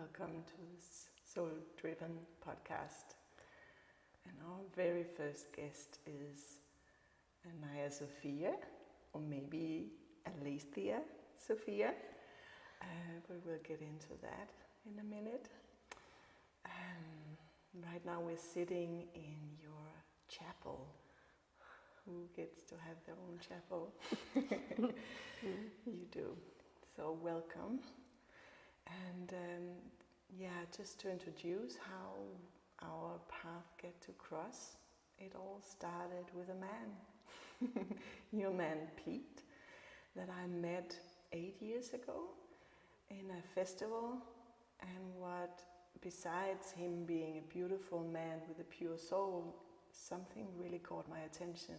Welcome to this soul-driven podcast. And our very first guest is Aletheia Sophia, or maybe Aletheia Sophia. We will get into that in a minute. Right now we're sitting in your chapel. Who gets to have their own chapel? You do. So welcome. And just to introduce how our path get to cross, it all started with a man, your man Pete, that I met 8 years ago in a festival. And what, besides him being a beautiful man with a pure soul, something really caught my attention.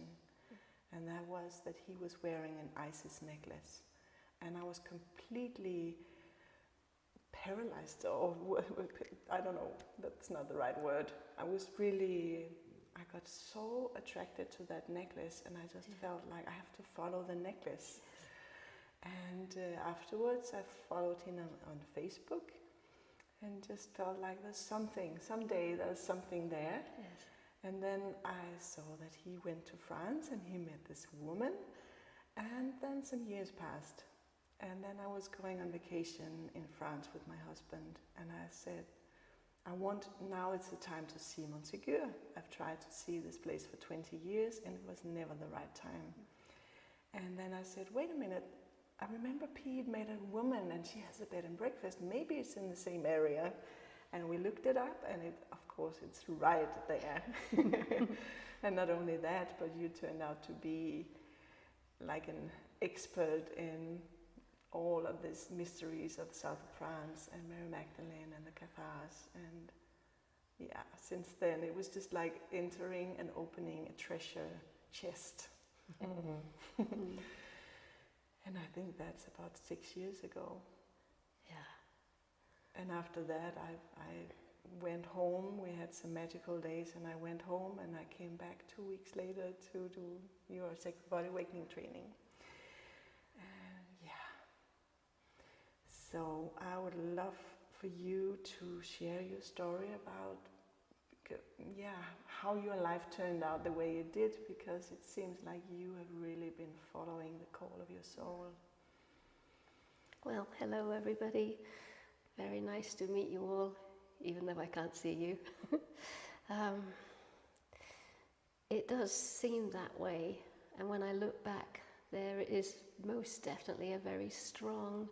And that was that he was wearing an Isis necklace. And I was completely paralyzed, or I don't know, that's not the right word. I got so attracted to that necklace, and I just felt like I have to follow the necklace. And afterwards I followed him on Facebook and just felt like someday there's something there. Yes. And then I saw that he went to France and he met this woman, and then some years passed. And then I was going on vacation in France with my husband, and I said, now it's the time to see Montsegur. I've tried to see this place for 20 years and it was never the right time. And then I said, wait a minute, I remember Pete met a woman and she has a bed and breakfast. Maybe it's in the same area. And we looked it up, and of course it's right there. And not only that, but you turned out to be like an expert in all of these mysteries of the south of France and Mary Magdalene and the Cathars. And since then it was just like entering and opening a treasure chest. And I think that's about 6 years ago. Yeah. And after that I went home. We had some magical days, and I went home and I came back 2 weeks later to do your Sacred Body Awakening training. So I would love for you to share your story about how your life turned out the way it did, because it seems like you have really been following the call of your soul. Well, hello everybody. Very nice to meet you all, even though I can't see you. It does seem that way, and when I look back, there is most definitely a very strong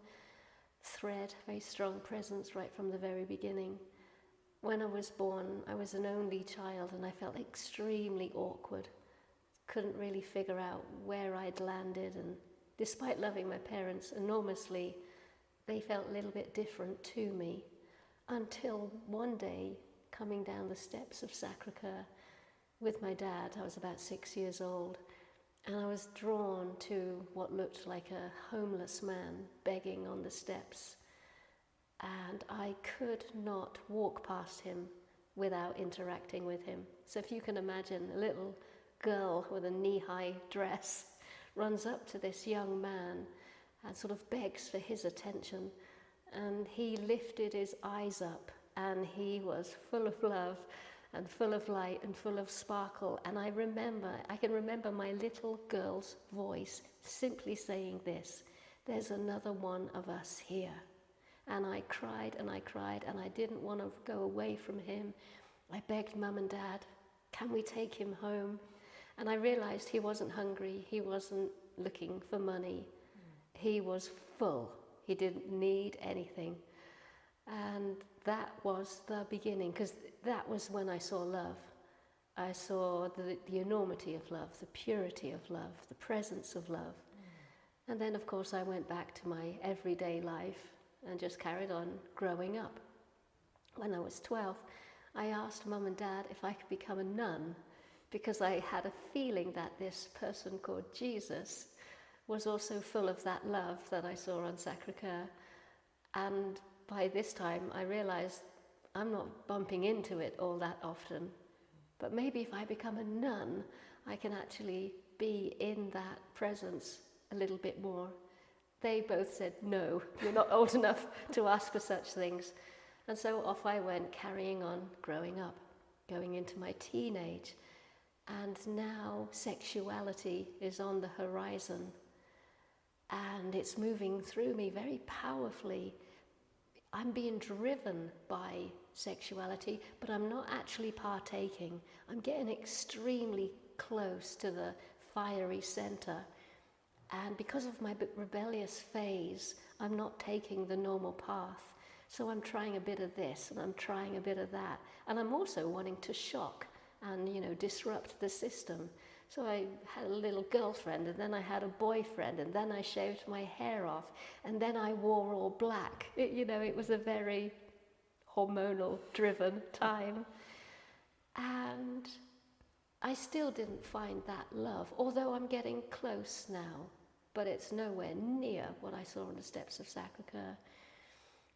thread, very strong presence right from the very beginning. When I was born, I was an only child, and I felt extremely awkward. Couldn't really figure out where I'd landed, and despite loving my parents enormously, they felt a little bit different to me, until one day, coming down the steps of Sacré-Cœur with my dad, I was about 6 years old, and I was drawn to what looked like a homeless man begging on the steps. And I could not walk past him without interacting with him. So if you can imagine, a little girl with a knee-high dress runs up to this young man and sort of begs for his attention. And he lifted his eyes up, and he was full of love and full of light and full of sparkle. And I can remember my little girl's voice simply saying this: there's another one of us here. And I cried and I cried, and I didn't want to go away from him. I begged Mum and Dad, can we take him home? And I realized he wasn't hungry, he wasn't looking for money. He was full, he didn't need anything. And that was the beginning, because that was when I saw love. I saw the enormity of love, the purity of love, the presence of love. And then, of course, I went back to my everyday life and just carried on growing up. When I was 12, I asked Mum and Dad if I could become a nun, because I had a feeling that this person called Jesus was also full of that love that I saw on Sacré-Cœur. And by this time, I realized I'm not bumping into it all that often. But maybe if I become a nun, I can actually be in that presence a little bit more. They both said, no, you're not old enough to ask for such things. And so off I went, carrying on, growing up, going into my teenage. And now sexuality is on the horizon. And it's moving through me very powerfully. I'm being driven by sexuality, but I'm not actually partaking. I'm getting extremely close to the fiery center. And because of my rebellious phase, I'm not taking the normal path. So I'm trying a bit of this and I'm trying a bit of that. And I'm also wanting to shock and, disrupt the system. So I had a little girlfriend, and then I had a boyfriend, and then I shaved my hair off, and then I wore all black. It was a very hormonal driven time. And I still didn't find that love, although I'm getting close now, but it's nowhere near what I saw on the steps of Sacré-Cœur.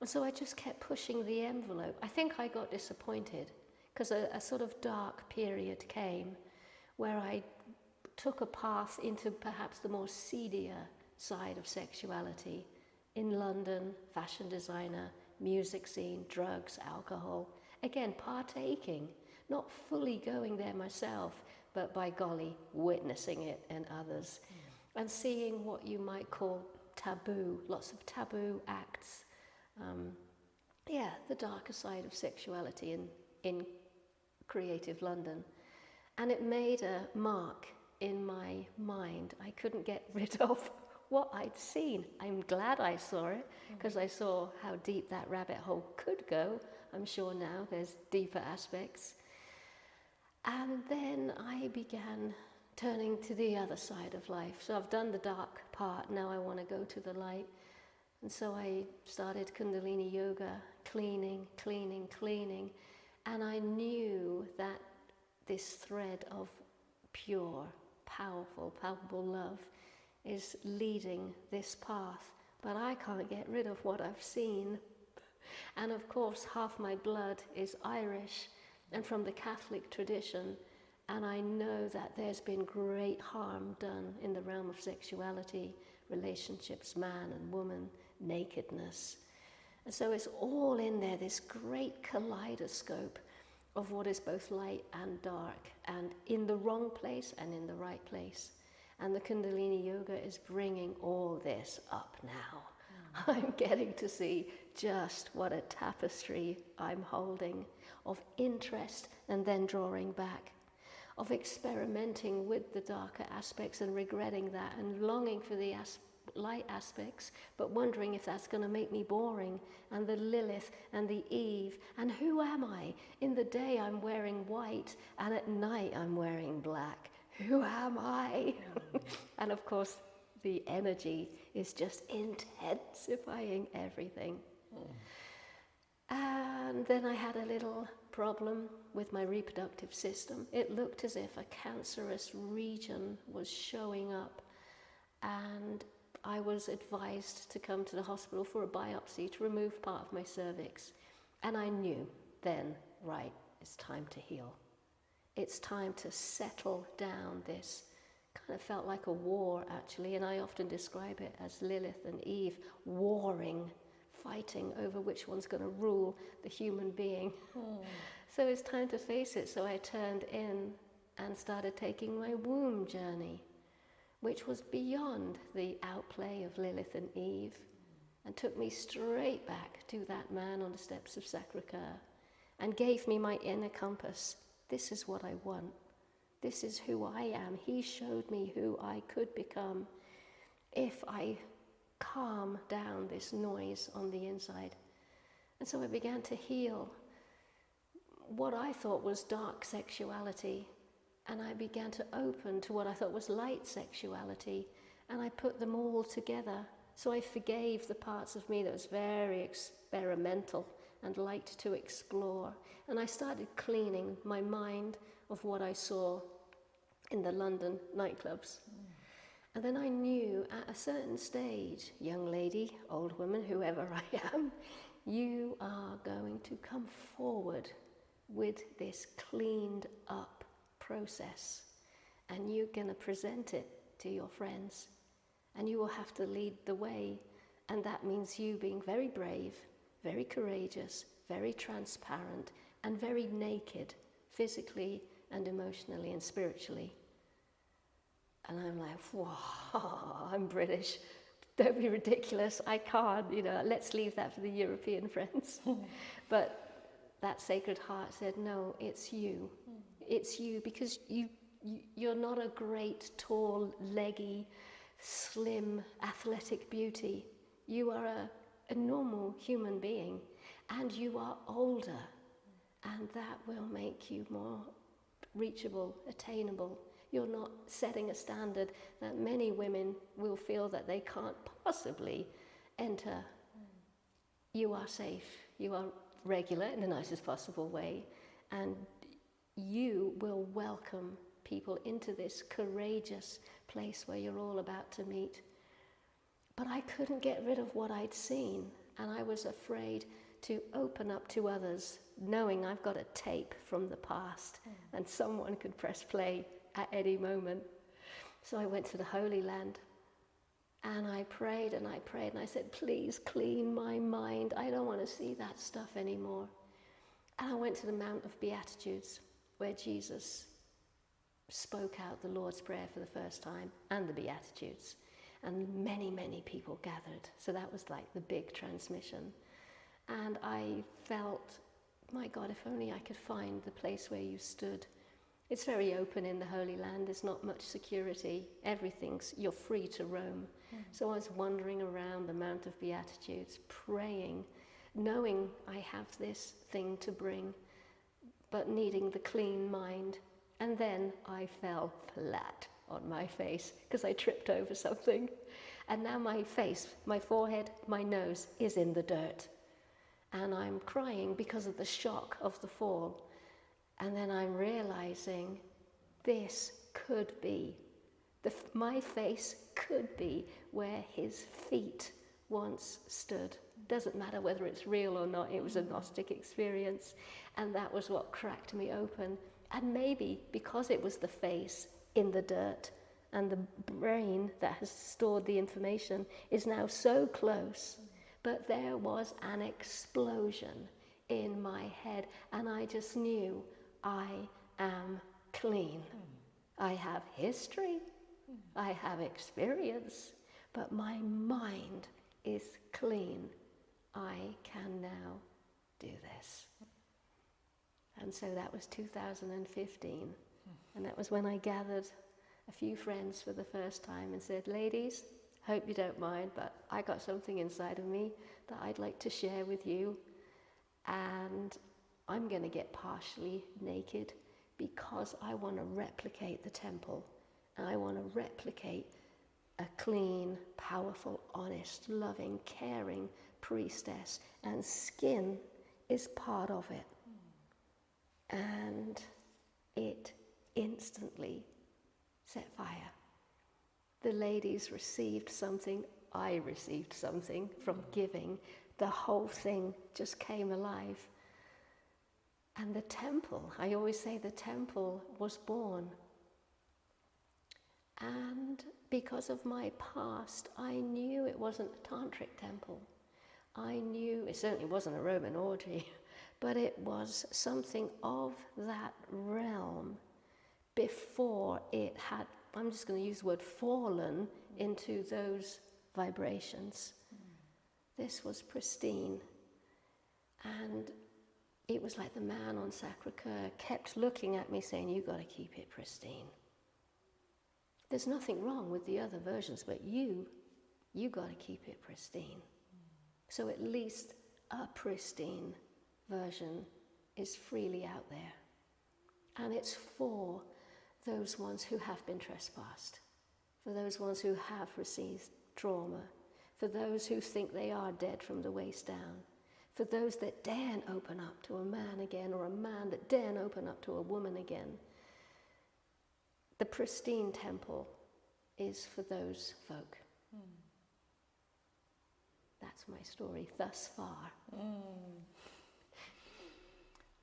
And so I just kept pushing the envelope. I think I got disappointed because a sort of dark period came where I took a path into perhaps the more seedier side of sexuality. In London, fashion designer, music scene, drugs, alcohol. Again, partaking, not fully going there myself, but by golly, witnessing it in others. And seeing what you might call taboo, lots of taboo acts. The darker side of sexuality in creative London. And it made a mark in my mind. I couldn't get rid of what I'd seen. I'm glad I saw it, because I saw how deep that rabbit hole could go. I'm sure now there's deeper aspects. And then I began turning to the other side of life. So I've done the dark part, now I want to go to the light. And so I started Kundalini Yoga, cleaning. And I knew that this thread of pure, powerful, palpable love is leading this path. But I can't get rid of what I've seen. And of course, half my blood is Irish and from the Catholic tradition. And I know that there's been great harm done in the realm of sexuality, relationships, man and woman, nakedness. And so it's all in there, this great kaleidoscope of what is both light and dark, and in the wrong place and in the right place. And the Kundalini Yoga is bringing all this up now. I'm getting to see just what a tapestry I'm holding of interest and then drawing back, of experimenting with the darker aspects and regretting that and longing for the light aspects, but wondering if that's going to make me boring, and the Lilith and the Eve, and who am I? In the day I'm wearing white, and at night I'm wearing black. Who am I? And of course, the energy is just intensifying everything. And then I had a little problem with my reproductive system. It looked as if a cancerous region was showing up, and I was advised to come to the hospital for a biopsy to remove part of my cervix. And I knew then, right, it's time to heal. It's time to settle down this. Kind of felt like a war, actually, and I often describe it as Lilith and Eve warring, fighting over which one's going to rule the human being. So it's time to face it. So I turned in and started taking my womb journey, which was beyond the outplay of Lilith and Eve, and took me straight back to that man on the steps of Sacré-Cœur, and gave me my inner compass. This is what I want. This is who I am. He showed me who I could become if I calm down this noise on the inside. And so I began to heal what I thought was dark sexuality, and I began to open to what I thought was light sexuality, and I put them all together. So I forgave the parts of me that was very experimental and liked to explore, and I started cleaning my mind of what I saw in the London nightclubs. And then I knew at a certain stage, young lady, old woman, whoever I am, you are going to come forward with this cleaned up process, and you're going to present it to your friends, and you will have to lead the way. And that means you being very brave, very courageous, very transparent, and very naked, physically and emotionally and spiritually. And I'm like, whoa, I'm British. Don't be ridiculous. I can't, let's leave that for the European friends. But that Sacred Heart said, no, it's you. It's you, because you're not a great, tall, leggy, slim, athletic beauty. You are a normal human being, and you are older, and that will make you more reachable, attainable. You're not setting a standard that many women will feel that they can't possibly enter. You are safe, you are regular in the nicest possible way, and you will welcome people into this courageous place where you're all about to meet. But I couldn't get rid of what I'd seen, and I was afraid to open up to others, knowing I've got a tape from the past, and someone could press play at any moment. So I went to the Holy Land, and I prayed and I prayed, and I said, please clean my mind. I don't want to see that stuff anymore. And I went to the Mount of Beatitudes, where Jesus spoke out the Lord's Prayer for the first time, and the Beatitudes. And many, many people gathered. So that was like the big transmission. And I felt, my God, if only I could find the place where you stood. It's very open in the Holy Land. There's not much security. You're free to roam. So I was wandering around the Mount of Beatitudes, praying, knowing I have this thing to bring, but needing the clean mind. And then I fell flat on my face because I tripped over something. And now my face, my forehead, my nose is in the dirt. And I'm crying because of the shock of the fall. And then I'm realizing this could be, my face could be where his feet once stood. Doesn't matter whether it's real or not, it was a Gnostic experience. And that was what cracked me open. And maybe because it was the face in the dirt, and the brain that has stored the information is now so close, but there was an explosion in my head, and I just knew I am clean. I have history, I have experience, but my mind is clean. I can now do this. And so that was 2015. And that was when I gathered a few friends for the first time and said, ladies, hope you don't mind, but I got something inside of me that I'd like to share with you. And I'm going to get partially naked because I want to replicate the temple. And I want to replicate a clean, powerful, honest, loving, caring priestess. And skin is part of it. And it instantly set fire. The ladies received something, I received something from giving. The whole thing just came alive. And the temple, I always say the temple was born. And because of my past, I knew it wasn't a tantric temple. I knew it certainly wasn't a Roman orgy, but it was something of that realm before it had, I'm just going to use the word, fallen into those vibrations. This was pristine. And it was like the man on Sacré-Cœur kept looking at me saying, you've got to keep it pristine. There's nothing wrong with the other versions, but you got to keep it pristine. So at least a pristine version is freely out there. And it's for those ones who have been trespassed, for those ones who have received trauma, for those who think they are dead from the waist down, for those that daren't open up to a man again, or a man that daren't open up to a woman again. The pristine temple is for those folk. That's my story thus far.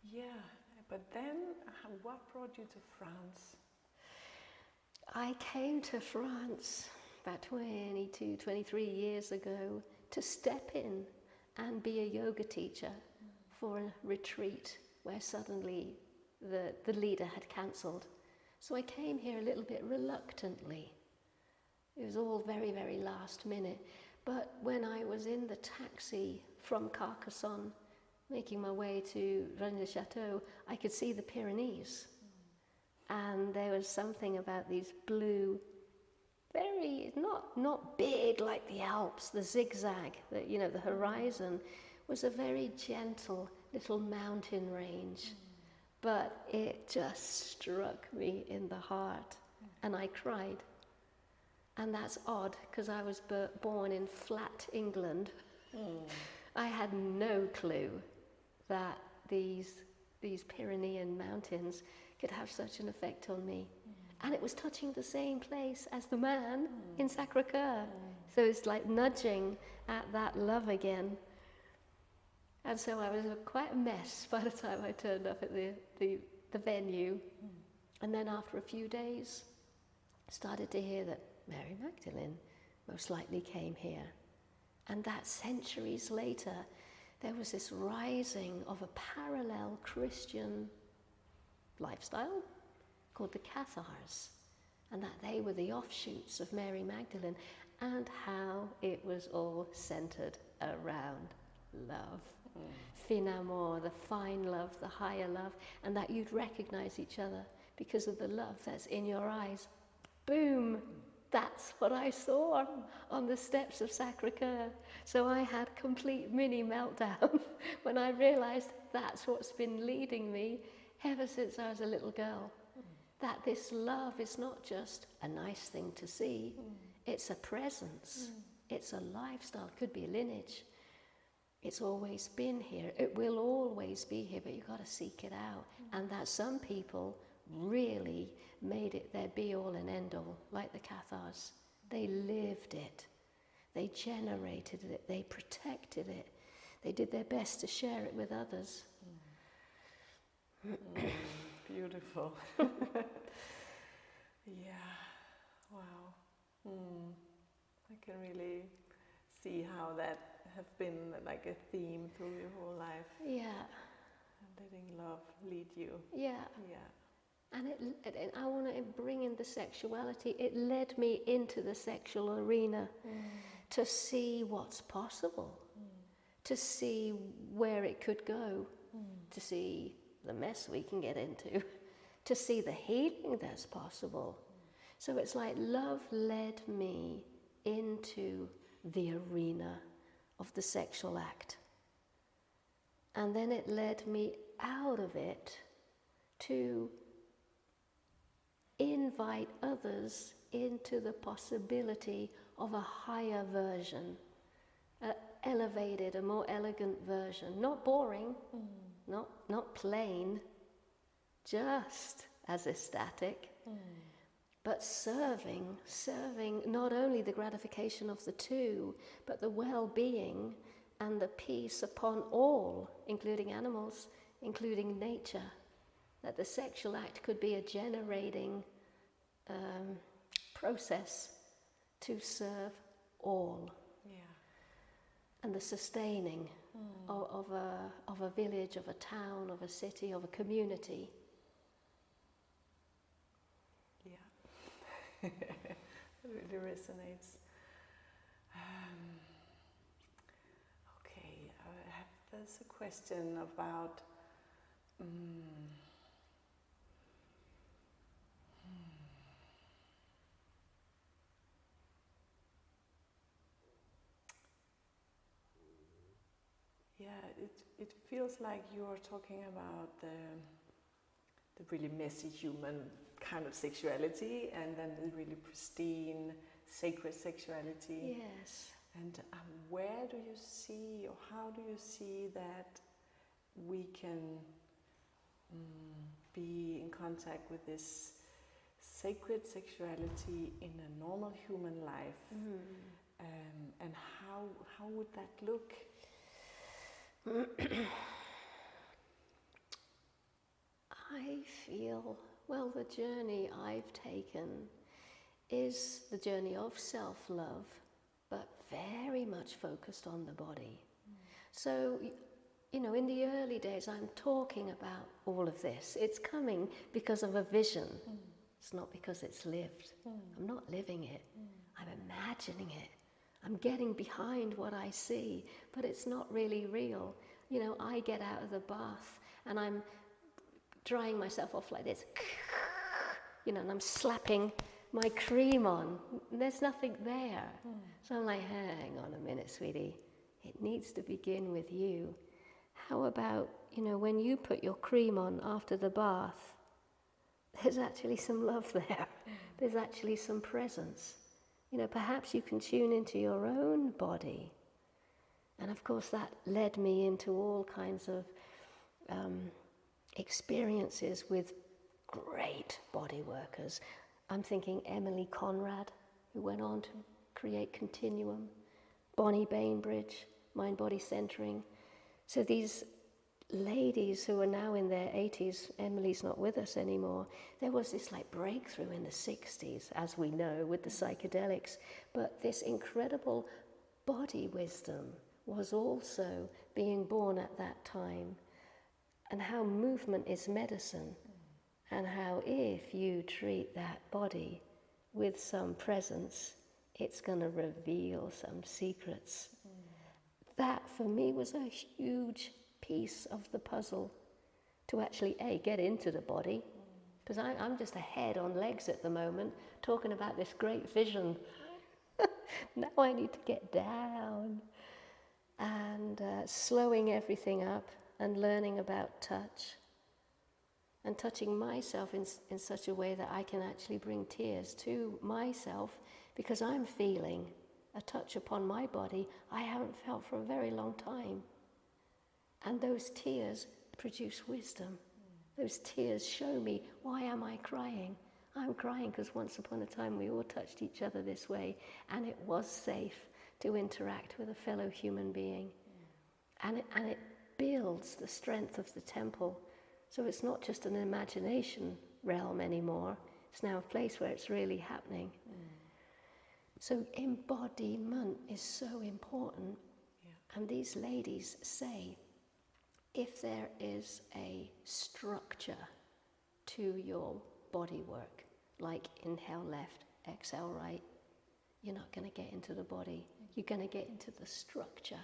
Yeah, but then what brought you to France? I came to France about 22, 23 years ago to step in and be a yoga teacher for a retreat where suddenly the leader had cancelled. So I came here a little bit reluctantly. It was all very, very last minute. But when I was in the taxi from Carcassonne, making my way to Rennes-le-Château, I could see the Pyrenees. And there was something about these blue, very, not big like the Alps, the zigzag, the horizon was a very gentle little mountain range. But it just struck me in the heart, and I cried. And that's odd, because I was born in flat England. I had no clue that these Pyrenean mountains could have such an effect on me. And it was touching the same place as the man in Sacré-Cœur. So it's like nudging at that love again. And so I was quite a mess by the time I turned up at the venue. And then after a few days, started to hear that Mary Magdalene most likely came here. And that centuries later, there was this rising of a parallel Christian lifestyle called the Cathars, and that they were the offshoots of Mary Magdalene, and how it was all centered around love. Fin amour, the fine love, the higher love, and that you'd recognize each other because of the love that's in your eyes. Boom! That's what I saw on the steps of Sacré-Cœur. So I had complete mini meltdown when I realized that's what's been leading me ever since I was a little girl. That this love is not just a nice thing to see, it's a presence, it's a lifestyle, it could be a lineage. It's always been here, it will always be here, but you've got to seek it out. And that some people really made it their be-all and end-all, like the Cathars. They lived it, they generated it, they protected it, they did their best to share it with others. Beautiful. Yeah, wow. I can really see how that have been like a theme through your whole life. Yeah. Letting love lead you. Yeah. Yeah. And I want to bring in the sexuality. It led me into the sexual arena to see what's possible, to see where it could go, to see the mess we can get into, to see the healing that's possible. So it's like love led me into the arena of the sexual act. And then it led me out of it to invite others into the possibility of a higher version, an elevated, a more elegant version. Not boring, not plain, just as ecstatic, but serving not only the gratification of the two, but the well-being and the peace upon all, including animals, including nature. That the sexual act could be a generating process to serve all. Yeah. And the sustaining of a village, of a town, of a city, of a community. Yeah. It really resonates. Okay, there's a question about yeah, it feels like you're talking about the really messy human kind of sexuality, and then the really pristine, sacred sexuality. Yes. And where do you see, or how do you see that we can be in contact with this sacred sexuality in a normal human life? And how would that look? I feel, well, the journey I've taken is the journey of self-love, but very much focused on the body. So, in the early days, I'm talking about all of this. It's coming because of a vision. It's not because it's lived. I'm not living it. I'm imagining it. I'm getting behind what I see, but it's not really real. I get out of the bath and I'm drying myself off like this, and I'm slapping my cream on. There's nothing there. So I'm like, hang on a minute, sweetie. It needs to begin with you. How about, when you put your cream on after the bath, there's actually some love there. There's actually some presence. Perhaps you can tune into your own body. And of course that led me into all kinds of experiences with great body workers. I'm thinking Emily Conrad, who went on to create Continuum, Bonnie Bainbridge, mind-body centering. So these ladies who are now in their 80s, Emily's not with us anymore, there was this breakthrough in the 60s, as we know, with the psychedelics, but this incredible body wisdom was also being born at that time, and how movement is medicine, and how if you treat that body with some presence, it's going to reveal some secrets. That for me was a huge piece of the puzzle, to actually get into the body, because I'm just a head on legs at the moment talking about this great vision. Now I need to get down, and slowing everything up and learning about touch and touching myself in such a way that I can actually bring tears to myself, because I'm feeling a touch upon my body I haven't felt for a very long time. And those tears produce wisdom. Those tears show me, why am I crying? I'm crying because once upon a time we all touched each other this way, and it was safe to interact with a fellow human being. And it builds the strength of the temple. So it's not just an imagination realm anymore. It's now a place where it's really happening. So embodiment is so important. And these ladies say, if there is a structure to your body work, like inhale left, exhale right, you're not going to get into the body. You're going to get into the structure.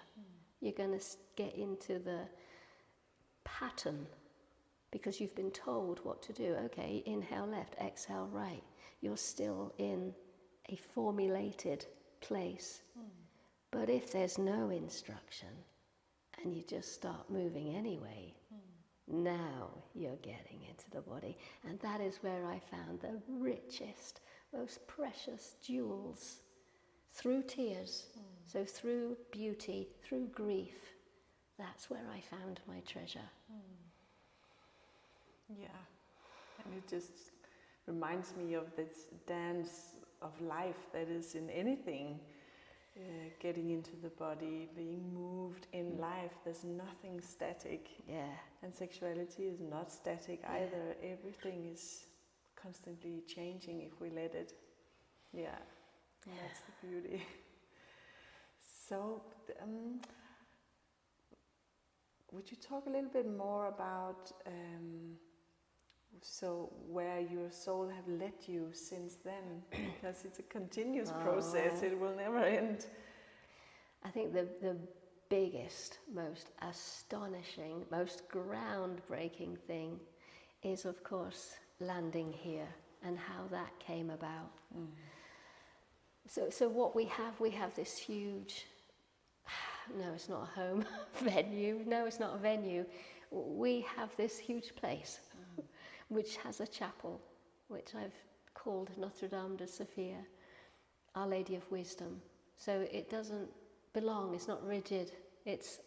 You're going to get into the pattern, because you've been told what to do. Okay, inhale left, exhale right. You're still in a formulated place. But if there's no instruction, and you just start moving anyway, now you're getting into the body. And that is where I found the richest, most precious jewels, through tears. So through beauty, through grief, that's where I found my treasure. Yeah, and it just reminds me of this dance of life that is in anything. Getting into the body, being moved in life. There's nothing static. And sexuality is not static either. Everything is constantly changing if we let it. That's the beauty. So, would you talk a little bit more about where your soul have led you since then? Because it's a continuous process, it will never end. I think the biggest, most astonishing, most groundbreaking thing is, of course, landing here and how that came about. So what we have this huge, no, it's not a home venue, no, it's not a venue. We have this huge place, which has a chapel, which I've called Notre Dame de Sophia, Our Lady of Wisdom. So it doesn't belong, it's not rigid, it's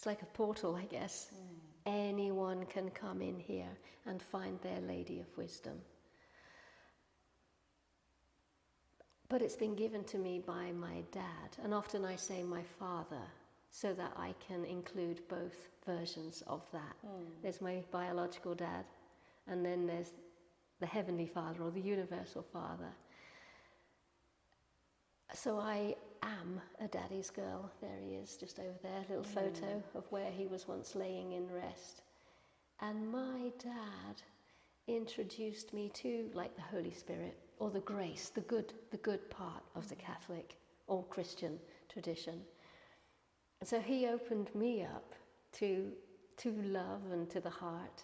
like a portal, I guess. Anyone can come in here and find their Lady of Wisdom. But it's been given to me by my dad, and often I say my father, so that I can include both versions of that. There's my biological dad, and then there's the Heavenly Father, or the Universal Father. So I am a daddy's girl. There he is, just over there, little photo of where he was once laying in rest. And my dad introduced me to, like, the Holy Spirit, or the grace, the good part of the Catholic or Christian tradition. And so he opened me up to love and to the heart.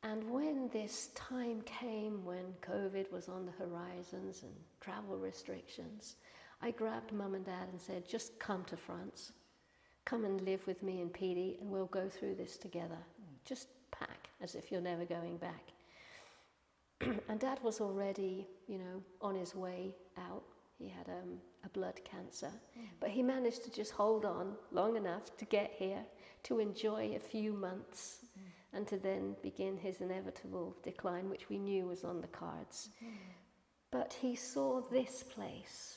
And when this time came when COVID was on the horizons and travel restrictions, I grabbed Mum and Dad and said, just come to France. Come and live with me and Petey and we'll go through this together. Just pack as if you're never going back. And Dad was already, on his way out. He had a blood cancer. But he managed to just hold on long enough to get here, to enjoy a few months, and to then begin his inevitable decline, which we knew was on the cards. But he saw this place,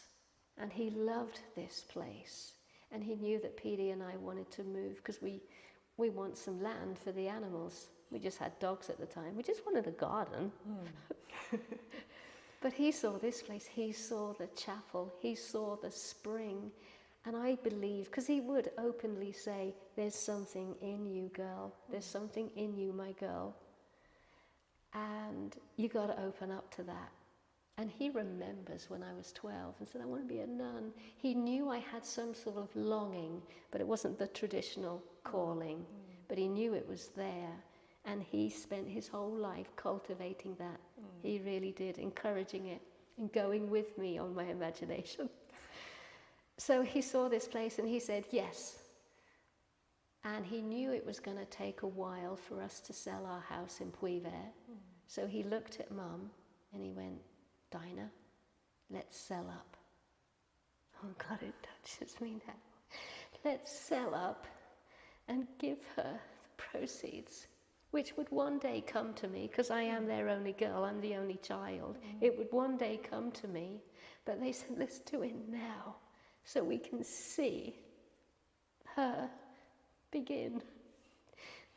and he loved this place, and he knew that Petey and I wanted to move, because we want some land for the animals. We just had dogs at the time. We just wanted a garden. But he saw this place, he saw the chapel, he saw the spring, and I believe, because he would openly say, there's something in you, girl. There's something in you, my girl. And you got to open up to that. And he remembers when I was 12 and said, I want to be a nun. He knew I had some sort of longing, but it wasn't the traditional calling. But he knew it was there. And he spent his whole life cultivating that. He really did, encouraging it and going with me on my imagination. So he saw this place and he said, yes. And he knew it was going to take a while for us to sell our house in Puy-Vert. So he looked at Mum and he went, Dinah, let's sell up. Oh God, it touches me now. Let's sell up and give her the proceeds, which would one day come to me, because I am their only girl, I'm the only child. It would one day come to me. But they said, let's do it now, so we can see her begin.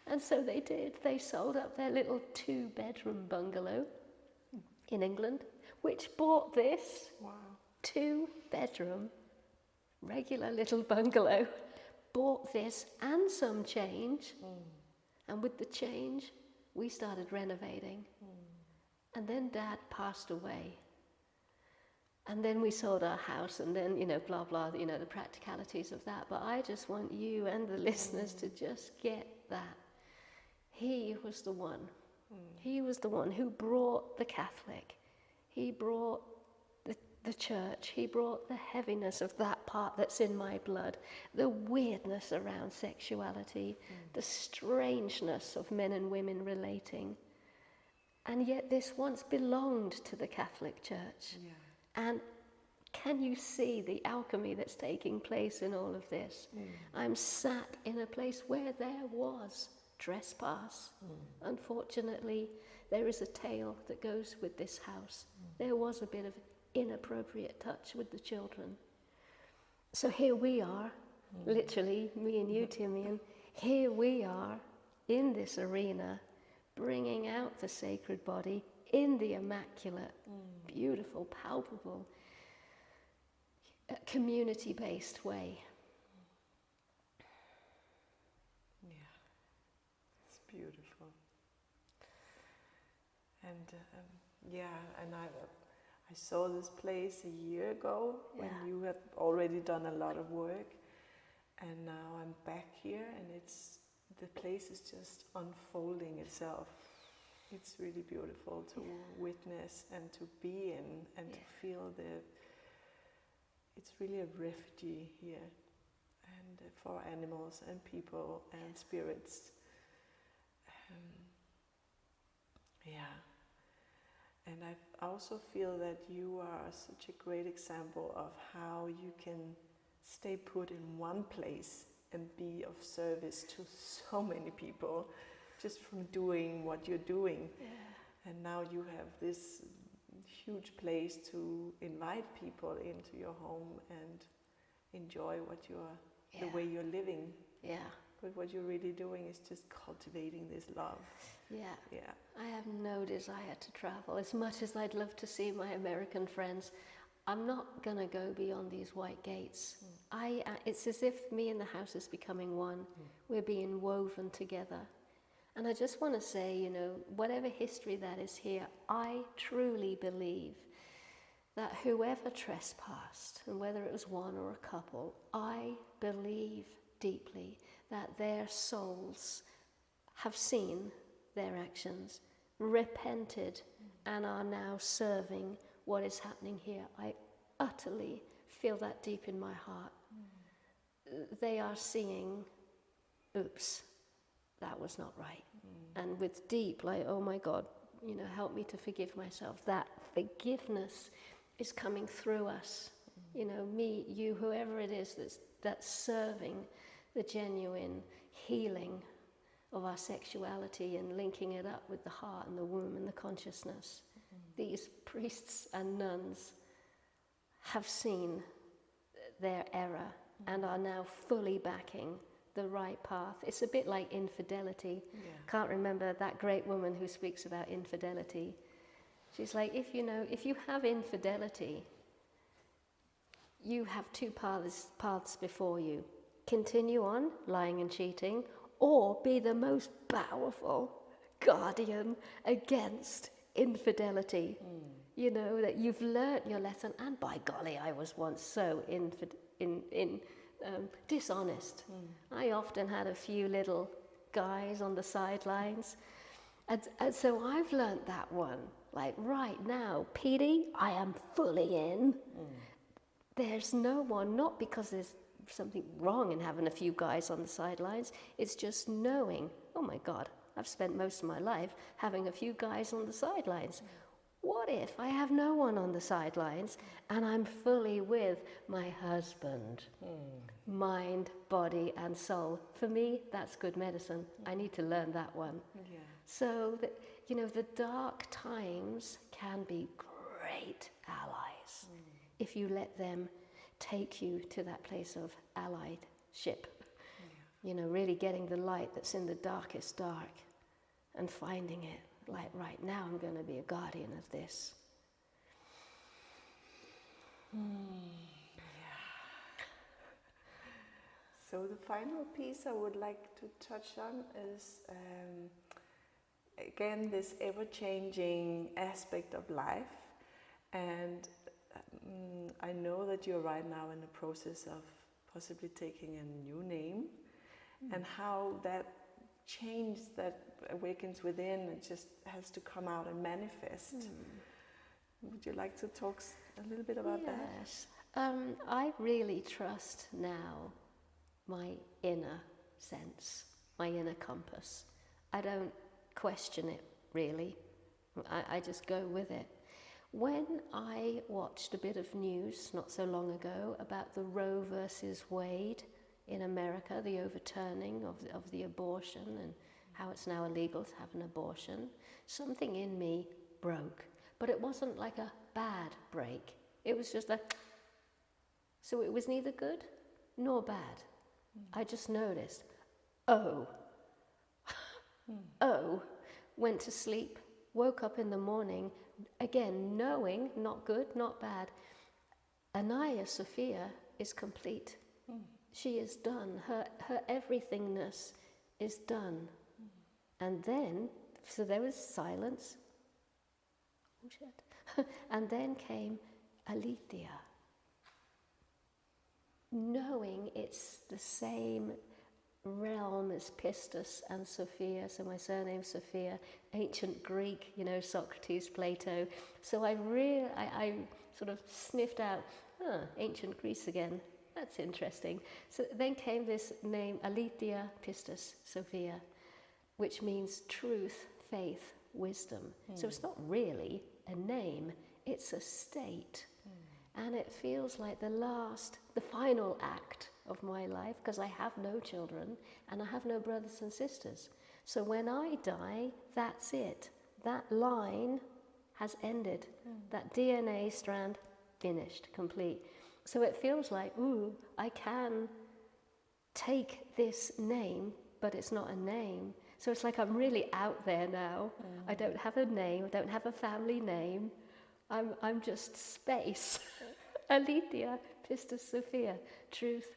And so they did. They sold up their little 2-bedroom bungalow in England, which bought this 2-bedroom, regular little bungalow, bought this and some change. And with the change, we started renovating. And then Dad passed away. And then we sold our house, and then, blah, blah, the practicalities of that. But I just want you and the listeners to just get that. He was the one. He was the one who brought the Catholic. He brought the church. He brought the heaviness of that part that's in my blood, the weirdness around sexuality, the strangeness of men and women relating. And yet this once belonged to the Catholic Church. Yeah. And can you see the alchemy that's taking place in all of this? I'm sat in a place where there was trespass. Unfortunately, there is a tale that goes with this house. There was a bit of inappropriate touch with the children. So here we are, literally, me and you, Timian, here we are in this arena, bringing out the sacred body in the immaculate, beautiful, palpable, community-based way. Yeah, it's beautiful. And and I saw this place a year ago when you had already done a lot of work, and now I'm back here, and the place is just unfolding itself. It's really beautiful to witness and to be in and to feel it's really a refugee here, and for animals and people and spirits. And I also feel that you are such a great example of how you can stay put in one place and be of service to so many people just from doing what you're doing. Yeah. And now you have this huge place to invite people into your home and enjoy the way you're living. Yeah. But what you're really doing is just cultivating this love. Yeah. I have no desire to travel. As much as I'd love to see my American friends, I'm not going to go beyond these white gates. It's as if me and the house is becoming one. We're being woven together. And I just want to say, whatever history that is here, I truly believe that whoever trespassed, and whether it was one or a couple, I believe deeply that their souls have seen their actions, repented, and are now serving what is happening here. I utterly feel that deep in my heart. They are seeing, oops, that was not right. And with deep, oh my God, help me to forgive myself. That forgiveness is coming through us. Me, you, whoever it is that's serving the genuine healing of our sexuality and linking it up with the heart and the womb and the consciousness. These priests and nuns have seen their error and are now fully backing the right path. It's a bit like infidelity. Can't remember that great woman who speaks about infidelity. She's like, if you have infidelity, you have two paths before you. Continue on lying and cheating, or be the most powerful guardian against infidelity. That you've learnt your lesson, and by golly, I was once so dishonest. I often had a few little guys on the sidelines, and so I've learnt that one. Like right now, Petey, I am fully in. There's no one, not because there's something wrong in having a few guys on the sidelines, it's just knowing, oh my God, I've spent most of my life having a few guys on the sidelines. What if I have no one on the sidelines and I'm fully with my husband? Mind, body and soul. For me, that's good medicine. I need to learn that one. So that, the dark times can be great allies if you let them take you to that place of alliedship. Really getting the light that's in the darkest dark and finding it. Like right now, I'm going to be a guardian of this. So the final piece I would like to touch on is, again, this ever-changing aspect of life. And I know that you're right now in the process of possibly taking a new name, and how that change that awakens within, it just has to come out and manifest. Would you like to talk a little bit about that? Yes. I really trust now my inner sense, my inner compass. I don't question it, really. I just go with it. When I watched a bit of news not so long ago about the Roe versus Wade in America, the overturning of the abortion and how it's now illegal to have an abortion, something in me broke. But it wasn't like a bad break. It was just so it was neither good nor bad. I just noticed, went to sleep, woke up in the morning, again knowing, not good, not bad. Aletheia Sophia is complete. She is done. Her everythingness is done. And then, so there was silence. Oh shit. And then came Aletheia. Knowing it's the same realm as Pistis and Sophia, so my surname's Sophia, ancient Greek, Socrates, Plato. So I sort of sniffed out, ancient Greece again. That's interesting. So then came this name, Aletheia Pistis Sophia, which means truth, faith, wisdom. So it's not really a name, it's a state. And it feels like the final act of my life, because I have no children and I have no brothers and sisters. So when I die, that's it. That line has ended. That DNA strand finished, complete. So it feels like, I can take this name, but it's not a name. So it's like I'm really out there now. I don't have a name, I don't have a family name. I'm just space. Aletheia, Pistis, Sophia, truth,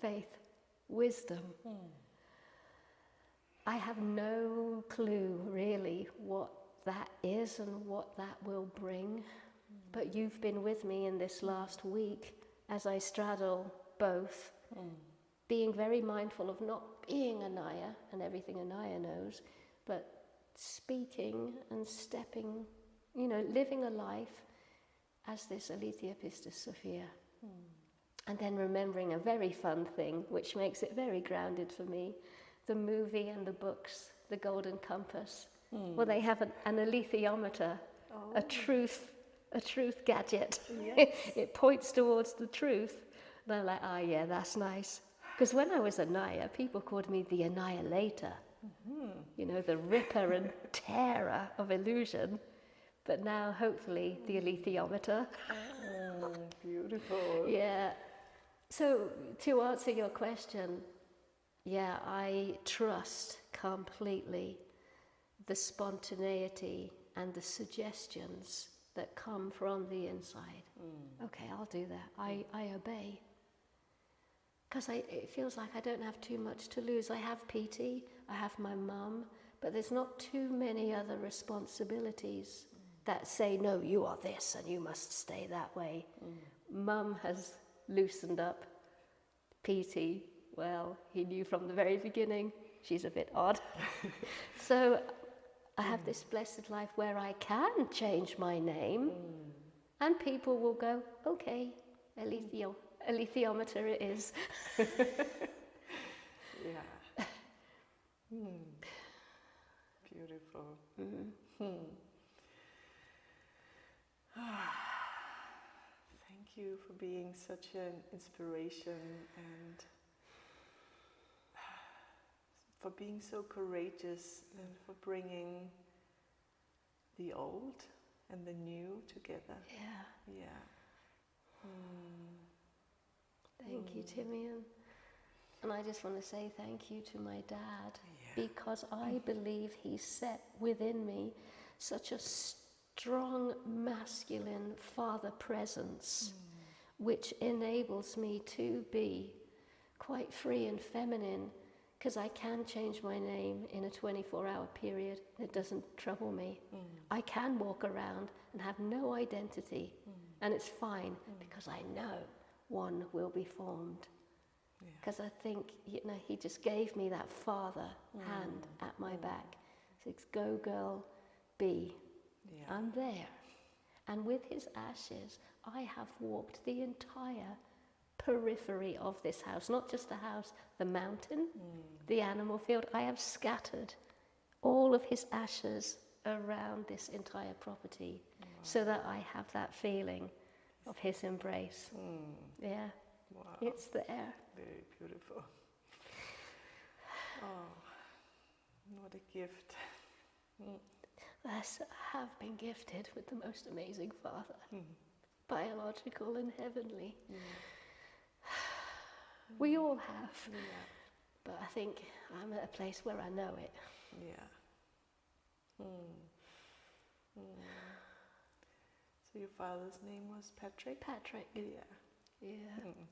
faith, wisdom. I have no clue really what that is and what that will bring, but you've been with me in this last week as I straddle both, being very mindful of not being Anaya and everything Anaya knows, but speaking and stepping, living a life as this Aletheia Pistis Sophia. And then remembering a very fun thing, which makes it very grounded for me, the movie and the books, The Golden Compass. Well, they have an alethiometer, a truth gadget. Yes. It points towards the truth. And I'm like, yeah, that's nice. Because when I was Anaya, people called me the annihilator. The ripper and tearer of illusion. But now, hopefully, the alethiometer. Beautiful. Yeah. So, to answer your question, yeah, I trust completely the spontaneity and the suggestions that come from the inside. Okay, I'll do that. I obey. Because it feels like I don't have too much to lose. I have PT, I have my mum, but there's not too many other responsibilities that say, no, you are this and you must stay that way. Mum has loosened up. PT, well, he knew from the very beginning, she's a bit odd. So I have this blessed life where I can change my name and people will go, okay, alethiometer it is. Yeah. Beautiful. Thank you for being such an inspiration and for being so courageous and for bringing the old and the new together. Yeah. Yeah. Thank you, Timian. And I just want to say thank you to my dad, because I believe he set within me such a strong masculine father presence, which enables me to be quite free and feminine, because I can change my name in a 24-hour period. It doesn't trouble me. I can walk around and have no identity, and it's fine, because I know one will be formed. Because I think, he just gave me that father hand at my back. He says, go girl, be. Yeah. I'm there. And with his ashes, I have walked the entire periphery of this house, not just the house, the mountain, the animal field. I have scattered all of his ashes around this entire property so that I have that feeling of his embrace. Yeah, Wow. it's there. Very beautiful. Oh, what a gift. I have been gifted with the most amazing father, biological and heavenly. We all have, but I think I'm at a place where I know it. Yeah. So your father's name was Patrick? Patrick. Yeah. Yeah. Thank you.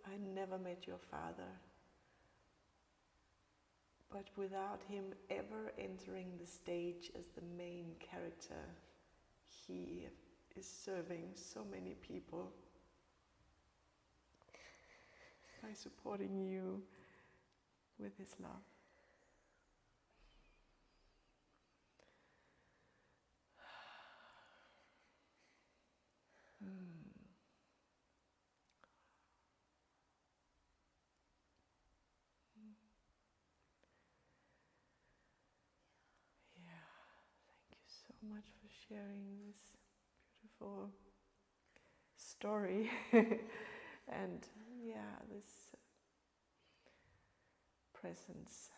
I never met your father, but without him ever entering the stage as the main character, he is serving so many people by supporting you with his love. So much for sharing this beautiful story and this presence.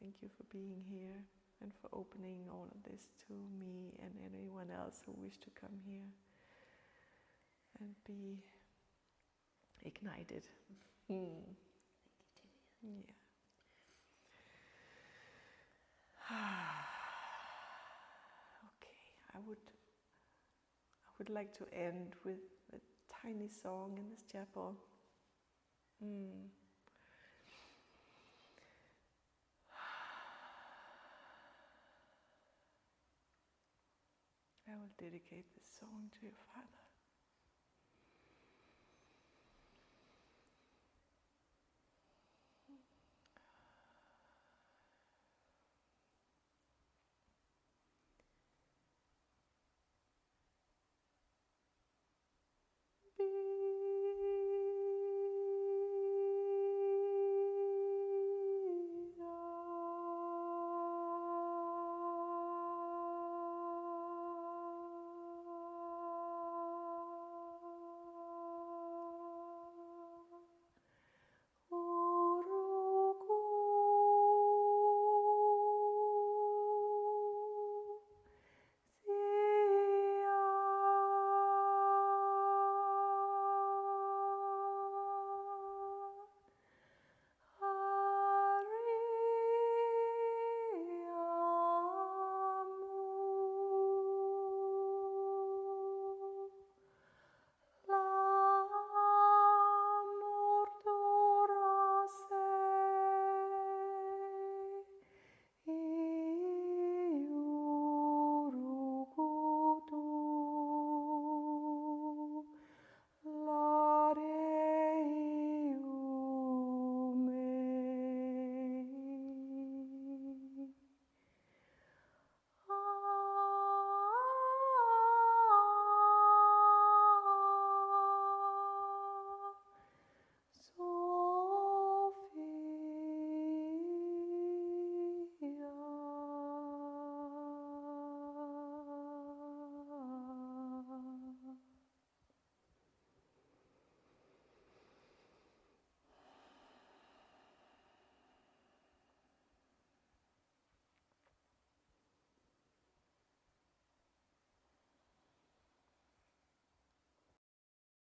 Thank you for being here and for opening all of this to me and anyone else who wish to come here and be ignited. Thank you, Julia. Yeah. Okay, I would like to end with a tiny song in this chapel. I will dedicate this song to your Father.